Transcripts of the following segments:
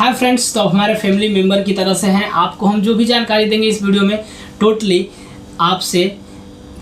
Hi friends, तो हमारे family member की तरह से हैं। आपको हम जो भी जानकारी देंगे इस वीडियो में टोटली आपसे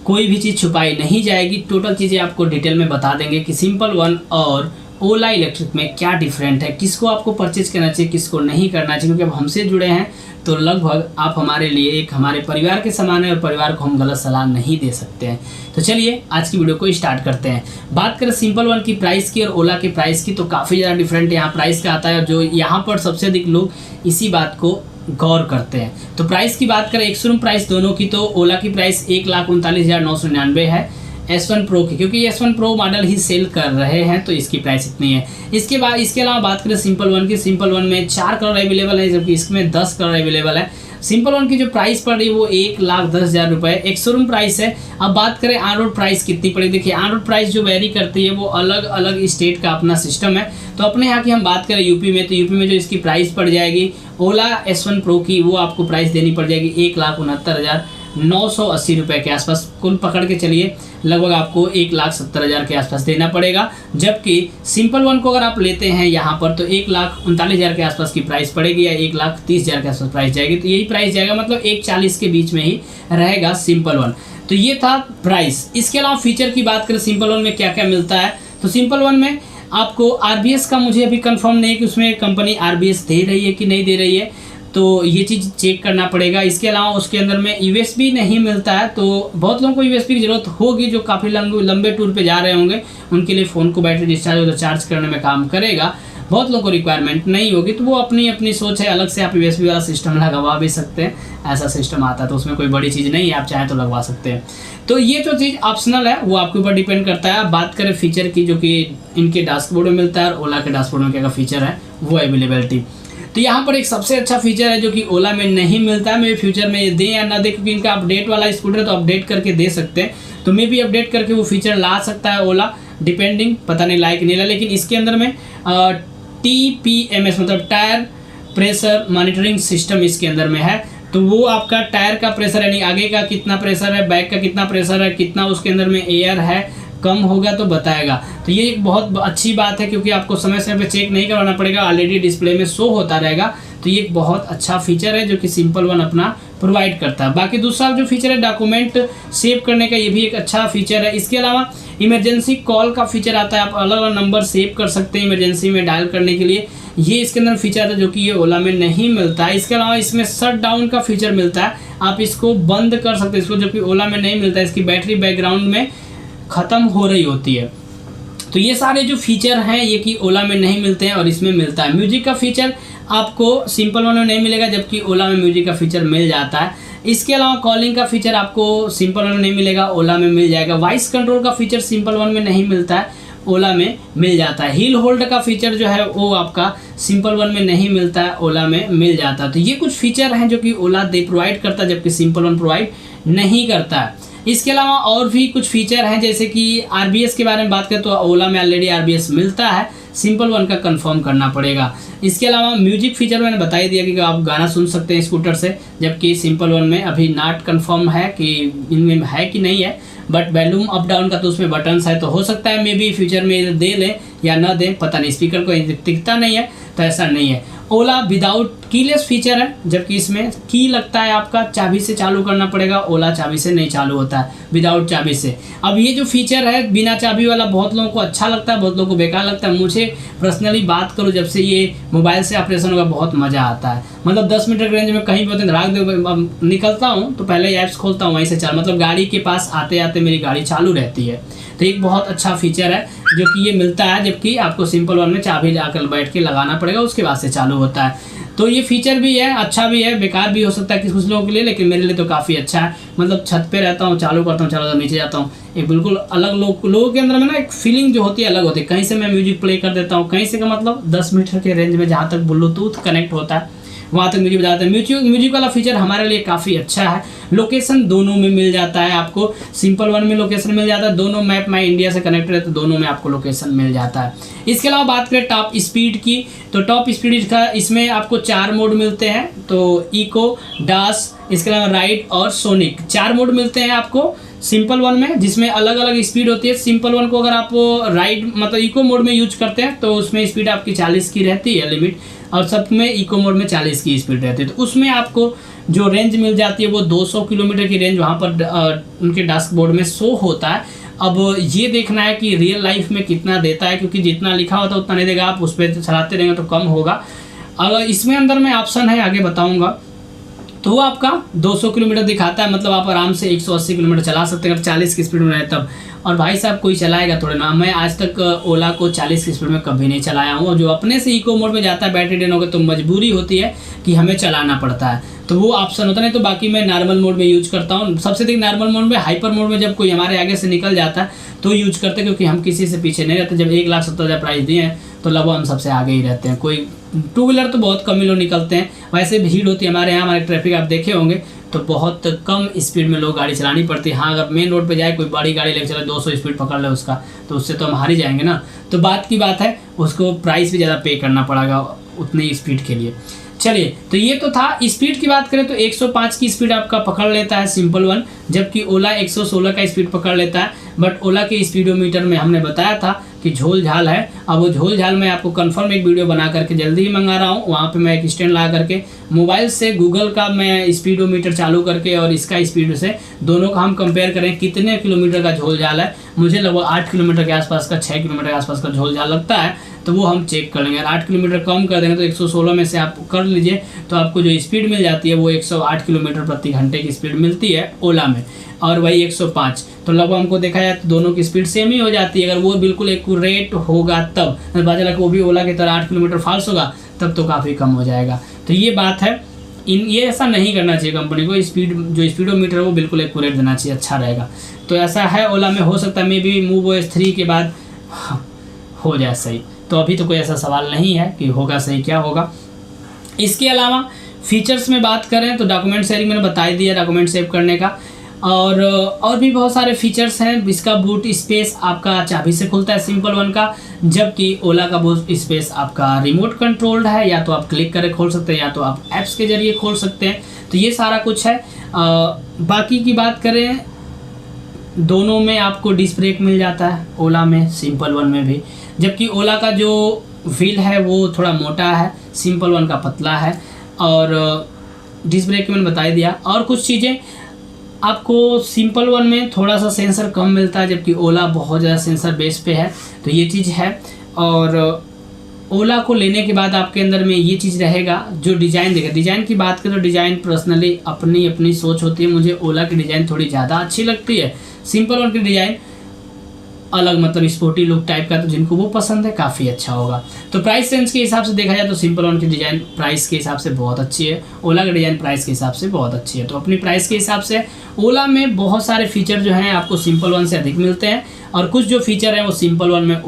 कोई भी चीज़ छुपाई नहीं जाएगी। टोटल चीज़ें आपको डिटेल में बता देंगे कि सिंपल वन और ओला इलेक्ट्रिक में क्या डिफरेंट है, किसको आपको परचेज करना चाहिए, किसको नहीं करना चाहिए। क्योंकि अब हमसे जुड़े हैं तो लगभग आप हमारे लिए एक हमारे परिवार के समान है और परिवार को हम गलत सलाह नहीं दे सकते हैं। तो चलिए आज की वीडियो को स्टार्ट करते हैं। बात करें सिंपल वन की प्राइस की और ओला की प्राइस की, तो काफ़ी ज़्यादा डिफरेंट यहाँ प्राइस का आता है और जो यहाँ पर सबसे अधिक लोग इसी बात को गौर करते हैं। तो प्राइस की बात करें एक्स शोरूम प्राइस दोनों की, तो ओला की प्राइस 1,39,999 है S1 प्रो की, क्योंकि S1 प्रो मॉडल ही सेल कर रहे हैं तो इसकी प्राइस इतनी है। इसके अलावा बात करें सिंपल वन की, सिंपल वन में 4 कलर अवेलेबल है जबकि इसमें 10 कलर अवेलेबल है। सिंपल वन की जो प्राइस पड़ रही है वो 1,10,000 रुपये एक्स शोरूम प्राइस है। अब बात करें ऑन रोड प्राइस कितनी पड़ी, देखिए ऑन रोड प्राइस जो वेरी करती है वो अलग अलग स्टेट का अपना सिस्टम है। तो अपने यहाँ की हम बात करें यूपी में, तो यूपी में जो इसकी प्राइस पड़ जाएगी ओला S1 प्रो की, वो आपको प्राइस देनी पड़ जाएगी 1,69,980 रुपये के आसपास। कुल पकड़ के चलिए लगभग आपको 1,70,000 के आसपास देना पड़ेगा। जबकि सिंपल वन को अगर आप लेते हैं यहाँ पर तो 1,39,000 के आसपास की प्राइस पड़ेगी या 1,30,000 के आसपास प्राइस जाएगी। तो यही प्राइस जाएगा, मतलब 1,40 के बीच में ही रहेगा सिंपल वन। तो ये था प्राइस। इसके अलावा फीचर की बात करें सिंपल वन में क्या क्या मिलता है, तो सिंपल वन में आपको RBS का मुझे अभी कंफर्म नहीं है कि उसमें कंपनी RBS दे रही है कि नहीं दे रही है, तो ये चीज़ चेक करना पड़ेगा। इसके अलावा उसके अंदर में USB नहीं मिलता है, तो बहुत लोगों को USB की ज़रूरत होगी जो काफ़ी लंबे टूर पे जा रहे होंगे, उनके लिए फ़ोन को बैटरी डिस्चार्ज हो तो चार्ज करने में काम करेगा। बहुत लोगों को रिक्वायरमेंट नहीं होगी, तो वो अपनी अपनी सोच है। अलग से आप USB वाला सिस्टम लगवा भी सकते हैं, ऐसा सिस्टम आता है, तो उसमें कोई बड़ी चीज़ नहीं है, आप चाहें तो लगवा सकते हैं। तो ये जो चीज़ ऑप्शनल है वो आपके ऊपर डिपेंड करता है। बात करें फीचर की, जो कि इनके डैशबोर्ड में मिलता है और ओला के डैशबोर्ड में क्या फीचर है वो अवेलेबिलिटी। तो यहाँ पर एक सबसे अच्छा फीचर है जो कि ओला में नहीं मिलता है। मे फ्यूचर में ये दें या ना दें, क्योंकि इनका अपडेट वाला स्कूटर है तो अपडेट करके दे सकते हैं, तो मे भी अपडेट करके वो फीचर ला सकता है ओला, डिपेंडिंग, पता नहीं लाइक नहीं ला। लेकिन इसके अंदर में TPMS मतलब टायर प्रेशर मॉनिटरिंग सिस्टम इसके अंदर में है। तो वो आपका टायर का प्रेशर यानी आगे का कितना प्रेशर है, बैक का कितना प्रेशर है, कितना उसके अंदर में एयर है, कम होगा तो बताएगा। तो ये एक बहुत अच्छी बात है क्योंकि आपको समय समय पे चेक नहीं करवाना पड़ेगा, ऑलरेडी डिस्प्ले में शो होता रहेगा। तो ये एक बहुत अच्छा फीचर है जो कि सिंपल वन अपना प्रोवाइड करता है। बाकी दूसरा जो फीचर है डॉक्यूमेंट सेव करने का, ये भी एक अच्छा फीचर है। इसके अलावा इमरजेंसी कॉल का फीचर आता है, आप अलग अलग नंबर सेव कर सकते हैं इमरजेंसी में डायल करने के लिए, ये इसके अंदर फीचर आता है जो कि ये ओला में नहीं मिलता है। इसके अलावा इसमें शट डाउन का फीचर मिलता है, आप इसको बंद कर सकते हैं इसको, जो कि ओला में नहीं मिलता है। इसकी बैटरी बैकग्राउंड में ख़त्म हो रही होती है। तो ये सारे जो फीचर हैं ये कि ओला में नहीं मिलते हैं और इसमें मिलता है। म्यूजिक का फीचर आपको सिंपल वन में नहीं मिलेगा जबकि ओला में म्यूजिक का फीचर मिल जाता है। इसके अलावा कॉलिंग का फीचर आपको सिंपल वन में नहीं मिलेगा, ओला में मिल जाएगा। वॉइस कंट्रोल का फीचर सिंपल वन में नहीं मिलता है, ओला में मिल जाता है। हिल होल्ड का फीचर जो है वो आपका सिंपल वन में नहीं मिलता है, ओला में मिल जाता है। तो ये कुछ फीचर हैं जो कि ओला प्रोवाइड करता है जबकि सिंपल वन प्रोवाइड नहीं करता है। इसके अलावा और भी कुछ फीचर हैं, जैसे कि RBS के बारे में बात करें तो ओला में ऑलरेडी RBS मिलता है, सिंपल वन का कंफर्म करना पड़ेगा। इसके अलावा म्यूजिक फीचर मैंने बता ही दिया कि आप गाना सुन सकते हैं स्कूटर से, जबकि सिंपल वन में अभी नॉट कंफर्म है कि इनमें है कि नहीं है, बट वॉल्यूम अप डाउन का तो उसमें बटन्स है, तो हो सकता है मे बी फ्यूचर में दे लें या ना दें, पता नहीं। स्पीकर को दिखता नहीं है तो ऐसा नहीं है। ओला विदाउट कीलेस फीचर है, जबकि इसमें की लगता है आपका चाबी से चालू करना पड़ेगा, ओला चाबी से नहीं चालू होता है, विदाउट चाबी से। अब ये जो फीचर है बिना चाबी वाला बहुत लोगों को अच्छा लगता है, बहुत लोगों को बेकार लगता है। मुझे पर्सनली बात करूँ, जब से ये मोबाइल से ऑपरेशन होगा बहुत मज़ा आता है। मतलब 10 मीटर के रेंज में कहीं भी होते हैं, राख दे निकलता हूँ तो पहले ऐप्स खोलता हूँ, वहीं से चालू, मतलब गाड़ी के पास आते आते मेरी गाड़ी चालू रहती है। तो एक बहुत अच्छा फीचर है जो कि ये मिलता है, जबकि आपको सिंपल वन में चाबी लाकर बैठ के लगाना पड़ेगा, उसके बाद से चालू होता है। तो ये फीचर भी है, अच्छा भी है, बेकार भी हो सकता है कुछ लोगों के लिए, लेकिन मेरे लिए तो काफ़ी अच्छा है। मतलब छत पे रहता हूँ, चालू करता हूँ, चालू नीचे जाता हूँ, एक बिल्कुल अलग लोगों के अंदर में ना एक फीलिंग जो होती है अलग होती है। कहीं से मैं म्यूजिक प्ले कर देता हूँ, कहीं से का मतलब 10 मीटर के रेंज में जहाँ तक ब्लूटूथ कनेक्ट होता है वहाँ तक म्यूजिक बजाते हैं। म्यूजिक वाला फीचर हमारे लिए काफ़ी अच्छा है। लोकेशन दोनों में मिल जाता है आपको, सिंपल वन में लोकेशन मिल जाता है, दोनों मैप माई इंडिया से कनेक्टेड है तो दोनों में आपको लोकेशन मिल जाता है। इसके अलावा बात करें टॉप स्पीड की, तो टॉप स्पीड का इसमें आपको 4 मोड मिलते हैं, तो इको, डास, इसके अलावा राइड और सोनिक, 4 मोड मिलते हैं आपको सिंपल वन में, जिसमें अलग अलग स्पीड होती है। सिंपल वन को अगर आप राइड मतलब इको मोड में यूज करते हैं तो उसमें स्पीड आपकी 40 की रहती है लिमिट, और सब में इको मोड में 40 की स्पीड रहती है। तो उसमें आपको जो रेंज मिल जाती है वो 200 किलोमीटर की रेंज वहाँ पर उनके डैशबोर्ड में शो होता है। अब ये देखना है कि रियल लाइफ में कितना देता है, क्योंकि जितना लिखा होता है उतना नहीं देगा, आप उस पर चलाते रहेंगे तो कम होगा। अगर इसमें अंदर में ऑप्शन है, आगे बताऊंगा, तो वो आपका 200 किलोमीटर दिखाता है, मतलब आप आराम से 180 किलोमीटर चला सकते हैं अगर 40 की स्पीड में रहे तब। और भाई साहब कोई चलाएगा थोड़े ना, मैं आज तक ओला को 40 की स्पीड में कभी नहीं चलाया हूँ। और जो अपने से इको मोड में जाता है बैटरी ड्रेन होकर तो मजबूरी होती है कि हमें चलाना पड़ता है, तो वो ऑप्शन होता नहीं। तो बाकी मैं नॉर्मल मोड में यूज करता हूँ। सबसे अधिक नॉर्मल मोड में, हाइपर मोड में जब कोई हमारे आगे से निकल जाता है तो यूज करते हैं, क्योंकि हम किसी से पीछे नहीं रहते। जब 1,70,000 प्राइस दिए हैं तो लगभग हम सबसे आगे ही रहते हैं। कोई टू व्हीलर तो बहुत कम ही लोग निकलते हैं, वैसे भीड़ होती है हमारे यहाँ। हमारे ट्रैफिक आप देखे होंगे तो बहुत कम स्पीड में लोग गाड़ी चलानी पड़ती है। हाँ, अगर मेन रोड पे जाए कोई बड़ी गाड़ी लेकर चले 200 स्पीड पकड़ ले उसका, तो उससे तो हम हार ही जाएंगे ना। तो बात की बात है, उसको प्राइस भी ज़्यादा पे करना पड़ेगा उतनी स्पीड के लिए। चलिए, तो ये तो था। स्पीड की बात करें तो 105 की स्पीड आपका पकड़ लेता है सिंपल वन, जबकि ओला 116 का स्पीड पकड़ लेता है। बट ओला के स्पीडोमीटर में हमने बताया था कि झोल झाल है। अब वो झोल झाल मैं आपको कंफर्म एक वीडियो बना करके जल्दी ही मंगा रहा हूँ। वहाँ पे मैं एक स्टैंड लगा करके मोबाइल से गूगल का मैं स्पीडोमीटर चालू करके और इसका स्पीड से दोनों का हम कंपेयर करें कितने किलोमीटर का झोल झाल है। मुझे लगभग 8 किलोमीटर के आसपास का, 6 किलोमीटर के आसपास का झोल झाल लगता है। तो वो हम चेक कर लेंगे। 8 किलोमीटर कम कर देंगे तो 116 में से आप कर लीजिए, तो आपको जो स्पीड मिल जाती है वो 108 किलोमीटर प्रति घंटे की स्पीड मिलती है ओला में, और वही 105। तो लगभग हमको देखा जाए तो दोनों की स्पीड सेम ही हो जाती है। अगर वो बिल्कुल एक्यूरेट होगा तब, बात लगा वो भी ओला की तरह 8 किलोमीटर फास्ट होगा तब तो काफ़ी कम हो जाएगा। तो ये बात है। ये ऐसा नहीं करना चाहिए कंपनी को। स्पीड जो स्पीडोमीटर है वो बिल्कुल एक्यूरेट देना चाहिए, अच्छा रहेगा। तो ऐसा है ओला में। हो सकता है मे बी MoveOS 3 के बाद हो जाए सही। तो अभी तो कोई ऐसा सवाल नहीं है कि होगा सही, क्या होगा। इसके अलावा फीचर्स में बात करें तो डॉक्यूमेंट शेयरिंग मैंने बता ही दिया, डॉक्यूमेंट सेव करने का। और भी बहुत सारे फीचर्स हैं। इसका बूट स्पेस आपका चाबी से खुलता है सिंपल वन का, जबकि ओला का बूट स्पेस आपका रिमोट कंट्रोल्ड है। या तो आप क्लिक करके खोल सकते हैं या तो आप ऐप्स के जरिए खोल सकते हैं। तो ये सारा कुछ है। बाकी की बात करें, दोनों में आपको डिस्क ब्रेक मिल जाता है, ओला में, सिंपल वन में भी। जबकि ओला का जो व्हील है वो थोड़ा मोटा है, सिंपल वन का पतला है। और डिस्क ब्रेक मैंने बता ही दिया। और कुछ चीज़ें आपको सिंपल वन में थोड़ा सा सेंसर कम मिलता है, जबकि ओला बहुत ज़्यादा सेंसर बेस पे है। तो ये चीज़ है। और ओला को लेने के बाद आपके अंदर में ये चीज़ रहेगा, जो डिज़ाइन देगा। डिज़ाइन की बात करें तो डिज़ाइन पर्सनली अपनी अपनी सोच होती है। मुझे ओला की डिज़ाइन थोड़ी ज़्यादा अच्छी लगती है। सिंपल वन की डिज़ाइन अलग, मतलब स्पोर्टी लुक टाइप का, तो जिनको वो पसंद है काफ़ी अच्छा होगा। तो प्राइस रेंज के हिसाब से देखा जाए तो सिंपल वन की डिज़ाइन प्राइस के हिसाब से बहुत अच्छी है, ओला की डिज़ाइन प्राइस के हिसाब से बहुत अच्छी है। तो अपनी प्राइस के हिसाब से ओला में बहुत सारे फीचर जो हैं आपको सिंपल वन से अधिक मिलते हैं। और कुछ जो फीचर हैं वो सिंपल वन में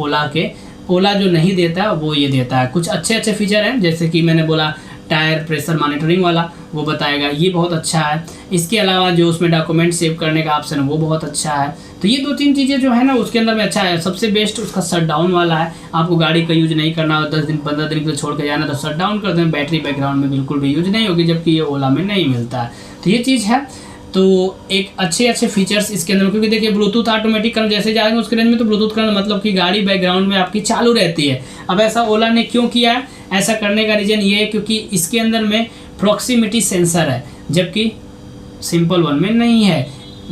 ओला जो नहीं देता है वो ये देता है। कुछ अच्छे अच्छे फीचर हैं, जैसे कि मैंने बोला टायर प्रेशर मॉनिटरिंग वाला, वो बताएगा, ये बहुत अच्छा है। इसके अलावा जो उसमें डॉक्यूमेंट सेव करने का ऑप्शन है वो बहुत अच्छा है। तो ये 2-3 चीज़ें जो है ना उसके अंदर में अच्छा है। सबसे बेस्ट उसका शट डाउन वाला है। आपको गाड़ी का यूज नहीं करना हो, 10 दिन 15 दिन के लिए छोड़ के जाना तो शट डाउन कर दें, बैटरी बैकग्राउंड में बिल्कुल भी यूज नहीं होगी, जबकि ये ओला में नहीं मिलता है। तो ये चीज़ है। तो एक अच्छे फीचर्स इसके अंदर, क्योंकि देखिए ब्लूटूथ ऑटोमेटिक करना, जैसे जाएंगे उसके रेंज में तो ब्लूटूथ करना मतलब कि गाड़ी बैकग्राउंड में आपकी चालू रहती है। अब ऐसा ओला ने क्यों किया है? ऐसा करने का रीज़न ये है क्योंकि इसके अंदर में प्रॉक्सिमिटी सेंसर है, जबकि सिंपल वन में नहीं है।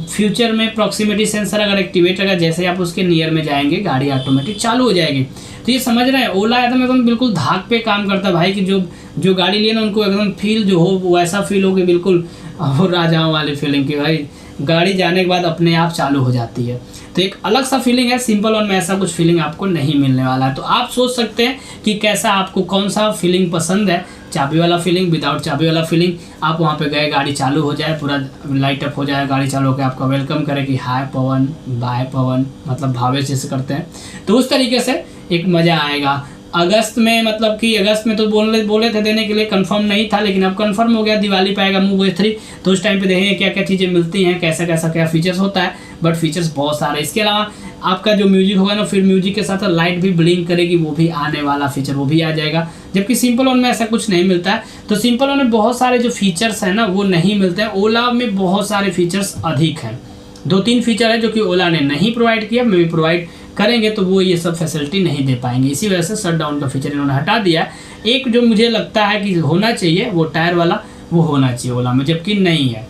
फ्यूचर में प्रॉक्सिमिटी सेंसर अगर एक्टिवेट रहेगा, जैसे आप उसके नियर में जाएंगे गाड़ी ऑटोमेटिक चालू हो जाएगी। तो ये समझ रहे हैं, ओला एकदम बिल्कुल धाक पे काम करता है भाई, कि जो गाड़ी लिए ना उनको एकदम फील जो हो वैसा फील हो कि बिल्कुल वो राजाओं वाली फीलिंग की भाई गाड़ी जाने के बाद अपने आप चालू हो जाती है। तो एक अलग सा फीलिंग है। सिंपल वन में ऐसा कुछ फीलिंग आपको नहीं मिलने वाला है। तो आप सोच सकते हैं कि कैसा आपको कौन सा फीलिंग पसंद है, चाबी वाला फीलिंग, विदाउट चाबी वाला फीलिंग। आप वहाँ पे गए, गाड़ी चालू हो जाए, पूरा लाइट अप हो जाए, गाड़ी चालू होकर आपका वेलकम करे कि हाय पवन, बाय पवन, मतलब भावे जैसे करते हैं, तो उस तरीके से एक मज़ा आएगा। अगस्त में, मतलब कि अगस्त में तो बोले थे देने के लिए, कंफर्म नहीं था, लेकिन अब कंफर्म हो गया। दिवाली पे आएगा MoveOS 3, तो उस टाइम पे देखेंगे क्या क्या चीज़ें मिलती हैं, कैसा कैसा क्या फीचर्स होता है। बट फीचर्स बहुत सारे। इसके अलावा आपका जो म्यूजिक होगा ना, फिर म्यूजिक के साथ लाइट भी ब्लिंक करेगी, वो भी आने वाला फीचर, वो भी आ जाएगा। जबकि सिंपल वन में ऐसा कुछ नहीं मिलता है। तो सिंपल वन में बहुत सारे जो फीचर्स हैं ना वो नहीं मिलते हैं। ओला में बहुत सारे फीचर्स अधिक हैं। 2-3 फीचर है जो कि ओला ने नहीं प्रोवाइड किया, मे प्रोवाइड करेंगे तो वो ये सब फैसिलिटी नहीं दे पाएंगे। इसी वजह से शट डाउन का फीचर इन्होंने हटा दिया। एक जो मुझे लगता है कि होना चाहिए वो टायर वाला वो होना चाहिए ओला में, जबकि नहीं है।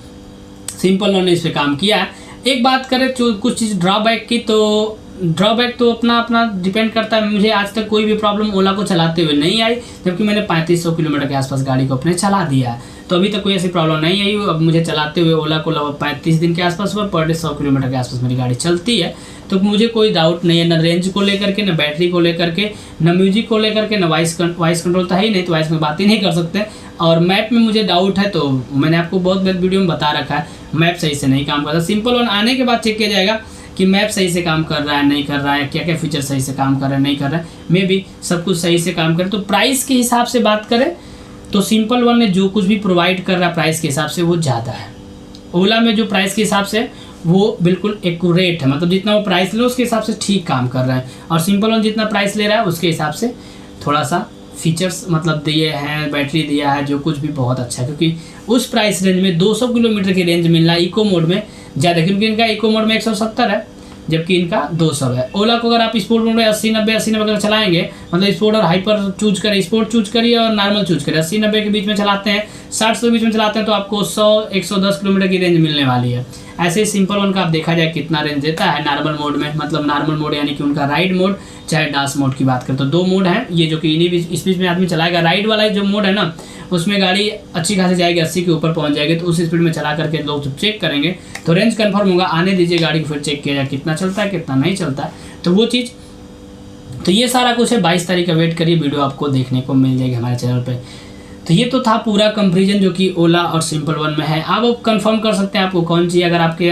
सिंपल वन ने इस पर काम किया है। एक बात करें जो कुछ चीज़ ड्रॉबैक की, तो ड्रॉबैक तो अपना अपना डिपेंड करता है। मुझे आज तक कोई भी प्रॉब्लम ओला को चलाते हुए नहीं आई, जबकि मैंने 3500 किलोमीटर के आसपास गाड़ी को अपने चला दिया है, तो अभी तक कोई ऐसी प्रॉब्लम नहीं आई। अब मुझे चलाते हुए ओला को लगभग 35 दिन के आसपास हुआ, पर डे 100 किलोमीटर के आसपास मेरी गाड़ी चलती है, तो मुझे कोई डाउट नहीं है, ना रेंज को लेकर के, ना बैटरी को लेकर के, ना म्यूजिक को लेकर के, ना वॉइस कंट्रोल तो है ही नहीं, तो वॉइस में बात ही नहीं कर सकते। और मैप में मुझे डाउट है, तो मैंने आपको बहुत वीडियो में बता रखा है, मैप सही से नहीं काम करता। सिंपल वन आने के बाद चेक किया जाएगा कि मैप सही से काम कर रहा है नहीं कर रहा है, क्या क्या फीचर सही से काम कर रहा है नहीं कर रहा है, मे भी सब कुछ सही से काम करे। तो प्राइस के हिसाब से बात करें तो सिंपल वन ने जो कुछ भी प्रोवाइड कर रहा है प्राइस के हिसाब से वो ज़्यादा है। ओला में जो प्राइस के हिसाब से वो बिल्कुल एक्यूरेट है, मतलब जितना वो प्राइस ले उसके हिसाब से ठीक काम कर रहा है। और सिंपल वन जितना प्राइस ले रहा है उसके हिसाब से थोड़ा सा फीचर्स मतलब दिए हैं, बैटरी दिया है, जो कुछ भी बहुत अच्छा है, क्योंकि उस प्राइस रेंज में 200 किलोमीटर की रेंज मिल रहा है इको मोड में ज़्यादा, क्योंकि इनका इको मोड में 170 है जबकि इनका 200 है। ओला को अगर आप स्पोर्ट मोड में 80-90 अगर चलाएंगे, मतलब स्पोर्ट और हाइपर चूज करें, स्पोर्ट चूज करिए और नॉर्मल चूज करिए, 80-90 के बीच में चलाते हैं, 60 के बीच में चलाते हैं, तो आपको 100-110 किलोमीटर की रेंज मिलने वाली है। ऐसे ही सिंपल वन का आप देखा जाए कितना रेंज देता है नॉर्मल मोड में, मतलब नॉर्मल मोड यानी कि उनका राइड मोड चाहे डास मोड की बात करें तो 2 मोड हैं ये, जो कि इन्हीं स्पीड में आदमी चलाएगा। राइड वाला जो मोड है ना, उसमें गाड़ी अच्छी खासी जाएगी, 80 के ऊपर पहुंच जाएगी, तो उस स्पीड में चला करके लोग जब चेक करेंगे तो रेंज कंफर्म होगा। आने दीजिए गाड़ी को, फिर चेक किया जाए कितना चलता है कितना नहीं चलता है, तो वो चीज़। तो ये सारा कुछ है, 22 तारीख का वेट करिए, वीडियो आपको देखने को मिल जाएगी हमारे चैनल पर। तो ये तो था पूरा कंपेरिजन जो कि ओला और सिंपल वन में है। आप कंफर्म कर सकते हैं आपको कौन चाहिए। अगर आपके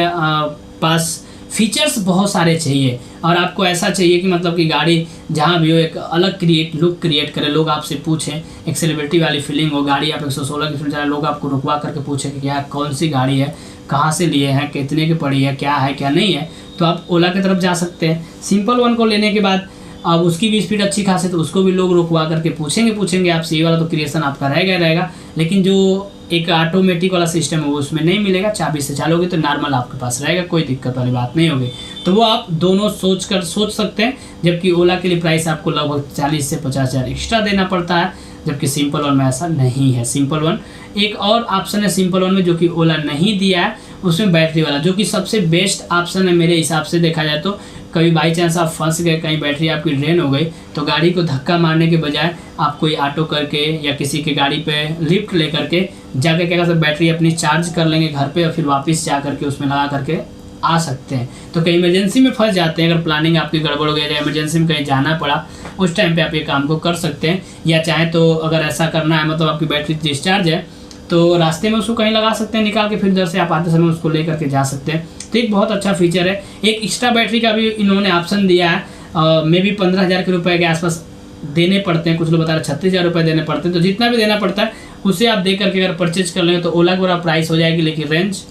पास फीचर्स बहुत सारे चाहिए और आपको ऐसा चाहिए कि मतलब कि गाड़ी जहाँ भी हो एक अलग लुक क्रिएट करे, लोग आपसे पूछें, एक सेलिब्रिटी वाली फीलिंग हो, गाड़ी आप 116 की स्पीड चलाएं, लोग आपको रुकवा करके पूछें कि क्या कौन सी गाड़ी है, कहाँ से लिए हैं, कितने की पड़ी है क्या नहीं है, तो आप ओला की तरफ जा सकते हैं। सिंपल वन को लेने के बाद अब उसकी भी स्पीड अच्छी खासी, तो उसको भी लोग रुकवा करके पूछेंगे आपसे। ये वाला तो क्रिएशन आपका रहेगा, लेकिन जो एक ऑटोमेटिक वाला सिस्टम है वो उसमें नहीं मिलेगा। चाबी से चालोगे तो नॉर्मल आपके पास रहेगा, कोई दिक्कत वाली बात नहीं होगी। तो वो आप दोनों सोच सकते हैं, जबकि ओला के लिए प्राइस आपको लगभग 40 से 50 हज़ार एक्स्ट्रा देना पड़ता है, जबकि सिंपल वन में ऐसा नहीं है। सिंपल वन एक और ऑप्शन है सिंपल वन में जो कि ओला नहीं दिया है, उसमें बैटरी वाला, जो कि सबसे बेस्ट ऑप्शन है मेरे हिसाब से देखा जाए तो। कभी बाई चांस आप फंस गए, कहीं बैटरी आपकी ड्रेन हो गई, तो गाड़ी को धक्का मारने के बजाय आप कोई ऑटो करके या किसी की गाड़ी पे लिफ्ट ले करके जाकर क्या कर सकते, बैटरी अपनी चार्ज कर लेंगे घर पे और फिर वापस जा करके उसमें लगा करके आ सकते हैं। तो कहीं इमरजेंसी में फंस जाते हैं, अगर प्लानिंग आपकी गड़बड़ हो गई या इमरजेंसी में कहीं जाना पड़ा, उस टाइम पे आप ये काम को कर सकते हैं। या चाहे तो अगर ऐसा करना है, मतलब आपकी बैटरी डिस्चार्ज है, तो रास्ते में उसको कहीं लगा सकते हैं निकाल के, फिर इधर से आप आते समय उसको ले करके जा सकते हैं। तो एक बहुत अच्छा फीचर है। एक एक्स्ट्रा बैटरी का भी इन्होंने ऑप्शन दिया है, मे बी 15,000 के रुपये के आसपास देने पड़ते हैं, कुछ लोग बता रहे 36,000 रुपये देने पड़ते हैं। तो जितना भी देना पड़ता है उसे आप दे करके अगर परचेज कर लेंगे तो ओला की प्राइस हो जाएगी, लेकिन रेंज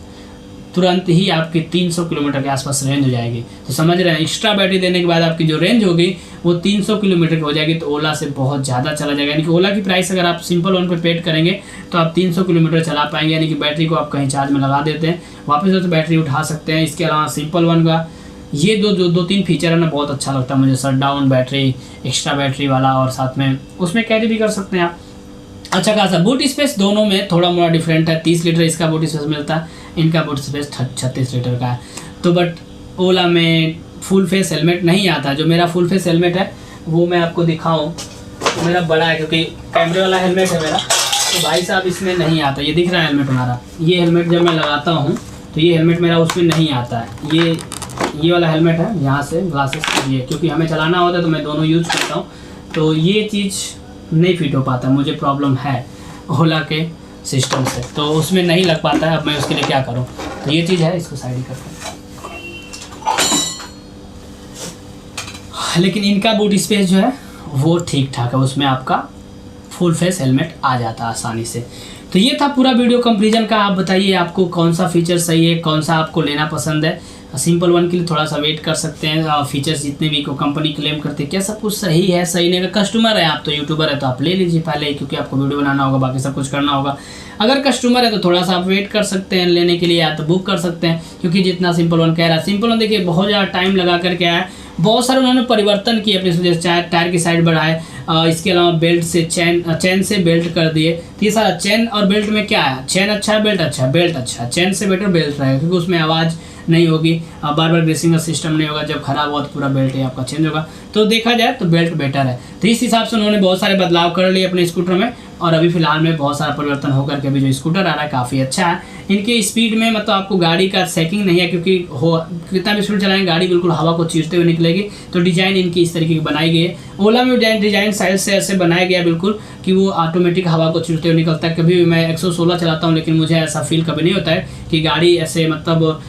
तुरंत ही आपकी 300 किलोमीटर के आसपास रेंज हो जाएगी। तो समझ रहे हैं, एक्स्ट्रा बैटरी देने के बाद आपकी जो रेंज होगी वो 300 किलोमीटर की हो जाएगी, तो ओला से बहुत ज़्यादा चला जाएगा। यानी कि ओला की प्राइस अगर आप सिंपल वन पे पेड करेंगे तो आप 300 किलोमीटर चला पाएंगे, यानी कि बैटरी को आप कहीं चार्ज में लगा देते हैं, वापस से तो बैटरी उठा सकते हैं। इसके अलावा सिंपल वन का ये दो तीन फीचर है ना, बहुत अच्छा लगता है मुझे। Shut down battery, extra battery वाला, और साथ में उसमें कैरी भी कर सकते हैं आप। अच्छा खासा बूट स्पेस दोनों में थोड़ा मोड़ा डिफरेंट है। 30 लीटर इसका बूट स्पेस मिलता है, इनका बूट स्पेस 36 लीटर का है। तो बट ओला में फुल फेस हेलमेट नहीं आता। जो मेरा फुल फेस हेलमेट है वो मैं आपको दिखाऊं, तो मेरा बड़ा है क्योंकि कैमरे वाला हेलमेट है मेरा, तो भाई साहब इसमें नहीं आता। ये दिख रहा है हेलमेट हमारा, ये हेलमेट जब मैं लगाता हूँ तो ये हेलमेट मेरा उसमें नहीं आता है। ये वाला हेलमेट है, यहाँ से ग्लासेस ये, क्योंकि हमें चलाना होता है तो मैं दोनों यूज़ करता हूँ, तो ये चीज़ नहीं फिट हो पाता, मुझे प्रॉब्लम है ओला के सिस्टम से, तो उसमें नहीं लग पाता है। अब मैं उसके लिए क्या करूं, तो ये चीज़ है, इसको साइड करते हैं। लेकिन इनका बूट स्पेस जो है वो ठीक ठाक है, उसमें आपका फुल फेस हेलमेट आ जाता है आसानी से। तो ये था पूरा वीडियो कंपैरिजन का। आप बताइए आपको कौन सा फीचर सही है, कौन सा आपको लेना पसंद है। सिंपल वन के लिए थोड़ा सा वेट कर सकते हैं। फीचर्स जितने भी को कंपनी क्लेम करती है, क्या सब कुछ सही है सही नहीं। अगर कस्टमर है आप, तो यूट्यूबर है तो आप ले लीजिए पहले, क्योंकि आपको वीडियो बनाना होगा, बाकी सब कुछ करना होगा। अगर कस्टमर है तो थोड़ा सा आप वेट कर सकते हैं लेने के लिए, या तो बुक कर सकते हैं, क्योंकि जितना सिंपल वन कह रहा है, सिंपल वन देखिए बहुत ज़्यादा टाइम लगा करके आया, बहुत सारे उन्होंने परिवर्तन किए अपने, जैसे टायर की साइड बढ़ाए, इसके अलावा बेल्ट से चैन से बेल्ट कर दिए। तो ये सारा चैन और बेल्ट में क्या है, चैन अच्छा है, बेल्ट अच्छा है, बेल्ट अच्छा है, चैन से बेटर बेल्ट रहेगा क्योंकि उसमें आवाज़ नहीं होगी, बार बार ग्रेसिंग का सिस्टम नहीं होगा, जब खराब हुआ तो पूरा बेल्ट ही आपका चेंज होगा। तो देखा जाए तो बेल्ट बेटर है। तो इस हिसाब से उन्होंने बहुत सारे बदलाव कर लिए अपने स्कूटर में और अभी फिलहाल में बहुत सारा परिवर्तन होकर के अभी जो स्कूटर आ रहा है काफ़ी अच्छा है। इनके स्पीड में मतलब आपको गाड़ी का सैकिंग नहीं है क्योंकि कितना भी स्पीड चलाएंगे गाड़ी बिल्कुल हवा को चीरते हुए निकलेगी। तो डिज़ाइन इनकी इस तरीके की बनाई गई है। ओला में डिज़ाइन साइड से ऐसे बनाया गया बिल्कुल कि वो ऑटोमेटिक हवा को चीरते हुए निकलता है। कभी भी मैं 116 चलाता हूँ लेकिन मुझे ऐसा फील कभी नहीं होता है कि गाड़ी ऐसे मतलब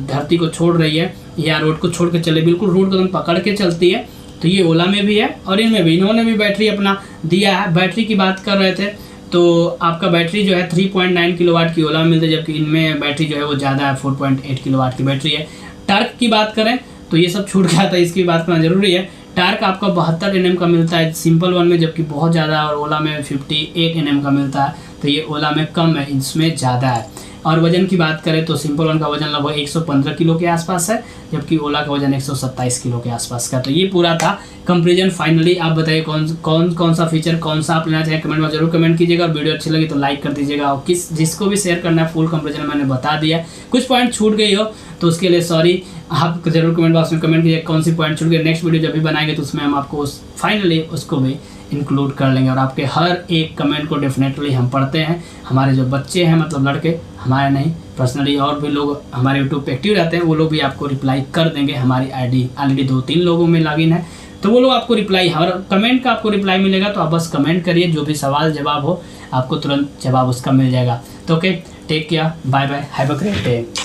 धरती को छोड़ रही है या रोड को छोड़ के चले, बिल्कुल रोड को एकदम पकड़ के चलती है। तो ये ओला में भी है और इनमें भी इन्होंने भी बैटरी अपना दिया है। बैटरी की बात कर रहे थे तो आपका बैटरी जो है 3.9 किलोवाट की ओला में मिलती है, जबकि इनमें बैटरी जो है वो ज़्यादा है, 4.8 किलोवाट की बैटरी है। टार्क की बात करें तो ये सब छूट गया था, इसकी बात करना जरूरी है। टार्क आपका 72 Nm का मिलता है सिंपल वन में, जबकि बहुत ज़्यादा और ओला में 58 Nm का मिलता है। तो ये ओला में कम है, इसमें ज़्यादा है। और वजन की बात करें तो सिंपल वन का वजन लगभग 115 किलो के आसपास है, जबकि ओला का वजन 127 किलो के आसपास का। तो ये पूरा था कंपैरिजन। फाइनली आप बताइए कौन सा फीचर कौन सा आप लेना चाहें, कमेंट में जरूर कमेंट कीजिएगा। और वीडियो अच्छी लगी तो लाइक कर दीजिएगा और जिसको भी शेयर करना है फुल कंपैरिजन मैंने बता दिया। कुछ पॉइंट छूट गई हो तो उसके लिए सॉरी, आप जरूर कमेंट बॉक्स में कमेंट कीजिए कौन सी पॉइंट छूट गई। नेक्स्ट वीडियो जब भी बनाएंगे तो उसमें हम आपको फाइनली उसको भी इंक्लूड कर लेंगे। और आपके हर एक कमेंट को डेफिनेटली हम पढ़ते हैं। हमारे जो बच्चे हैं मतलब लड़के, हमारे नहीं पर्सनली, और भी लोग हमारे यूट्यूब पे एक्टिव रहते हैं, वो लोग भी आपको रिप्लाई कर देंगे। हमारी आईडी ऑलरेडी 2-3 लोगों में लॉगिन है तो वो लोग आपको रिप्लाई, हर कमेंट का आपको रिप्लाई मिलेगा। तो आप बस कमेंट करिए, जो भी सवाल जवाब हो आपको तुरंत जवाब उसका मिल जाएगा। तो okay, take care, bye bye, have a great day.